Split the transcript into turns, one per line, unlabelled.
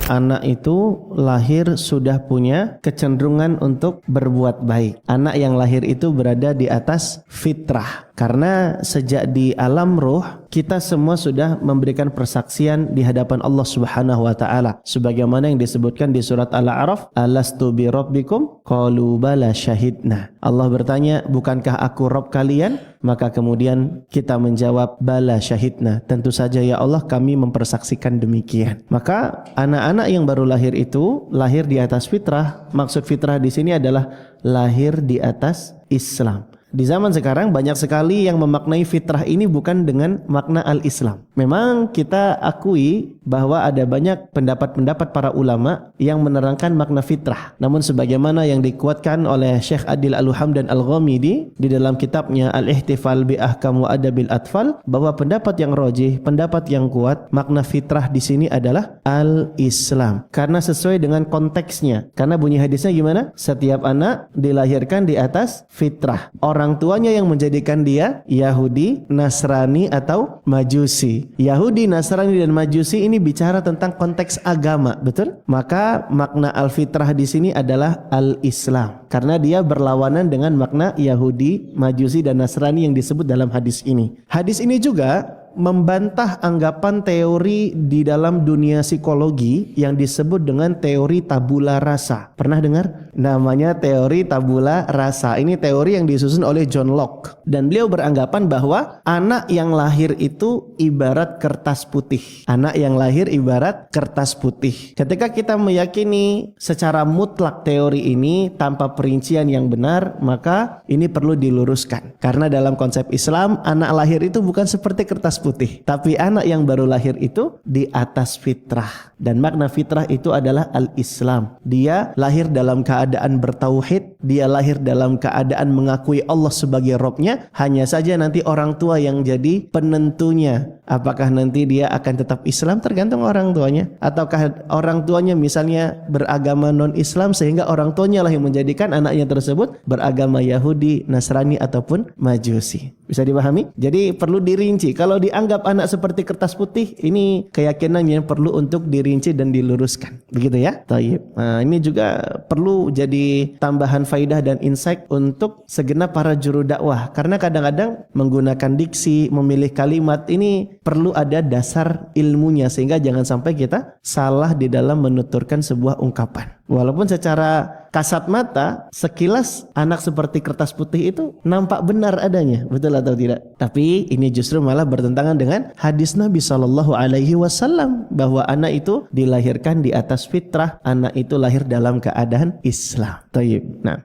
anak itu lahir sudah punya kecenderungan untuk berbuat baik. Anak yang lahir itu berada di atas fitrah. Karena sejak di alam ruh kita semua sudah memberikan persaksian di hadapan Allah Subhanahu wa taala sebagaimana yang disebutkan di surat Al-A'raf, alastu bi rabbikum qalu bala syahidna. Allah bertanya, bukankah aku Rabb kalian? Maka kemudian kita menjawab bala syahidna, tentu saja ya Allah kami mempersaksikan demikian. Maka anak-anak yang baru lahir itu lahir di atas fitrah. Maksud fitrah di sini adalah lahir di atas Islam. Di zaman sekarang banyak sekali yang memaknai fitrah ini bukan dengan makna al-Islam. Memang kita akui bahwa ada banyak pendapat-pendapat para ulama yang menerangkan makna fitrah. Namun sebagaimana yang dikuatkan oleh Syekh Adil Al-Hamdan Al-Ghamidi di dalam kitabnya Al-Ihtifal bi Ahkam wa Adabil Atfal, bahwa pendapat yang rajih, pendapat yang kuat, makna fitrah di sini adalah al-Islam. Karena sesuai dengan konteksnya. Karena bunyi hadisnya gimana? Setiap anak dilahirkan di atas fitrah. Orang tuanya yang menjadikan dia Yahudi, Nasrani atau Majusi. Yahudi, Nasrani dan Majusi ini bicara tentang konteks agama, betul? Maka makna al-fitrah di sini adalah al-Islam. Karena dia berlawanan dengan makna Yahudi, Majusi dan Nasrani yang disebut dalam hadis ini. Hadis ini juga membantah anggapan teori di dalam dunia psikologi yang disebut dengan teori tabula rasa. Pernah dengar? Namanya teori tabula rasa. Ini teori yang disusun oleh John Locke. Dan beliau beranggapan bahwa anak yang lahir itu ibarat kertas putih. Anak yang lahir ibarat kertas putih. Ketika kita meyakini secara mutlak teori ini tanpa perincian yang benar, maka ini perlu diluruskan. Karena dalam konsep Islam, anak lahir itu bukan seperti kertas putih, tapi anak yang baru lahir itu di atas fitrah. Dan makna fitrah itu adalah al-Islam. Dia lahir dalam keadaan bertauhid, dia lahir dalam keadaan mengakui Allah sebagai Rabb-nya. Hanya saja nanti orang tua yang jadi penentunya. Apakah nanti dia akan tetap Islam, tergantung orang tuanya, ataukah orang tuanya misalnya beragama non-Islam sehingga orang tuanya lah yang menjadikan anaknya tersebut beragama Yahudi, Nasrani ataupun Majusi. Bisa dipahami? Jadi perlu dirinci. Kalau dianggap anak seperti kertas putih, ini keyakinan yang perlu untuk dirinci dan diluruskan. Begitu ya? Taib. Nah, ini juga perlu jadi tambahan faidah dan insight untuk segenap para juru dakwah. Karena kadang-kadang menggunakan diksi, memilih kalimat ini perlu ada dasar ilmunya sehingga jangan sampai kita salah di dalam menuturkan sebuah ungkapan. Walaupun secara kasat mata, sekilas anak seperti kertas putih itu nampak benar adanya, betul atau tidak? Tapi ini justru malah bertentangan dengan hadis Nabi SAW bahwa anak itu dilahirkan di atas fitrah, anak itu lahir dalam keadaan Islam. Taib. Nah.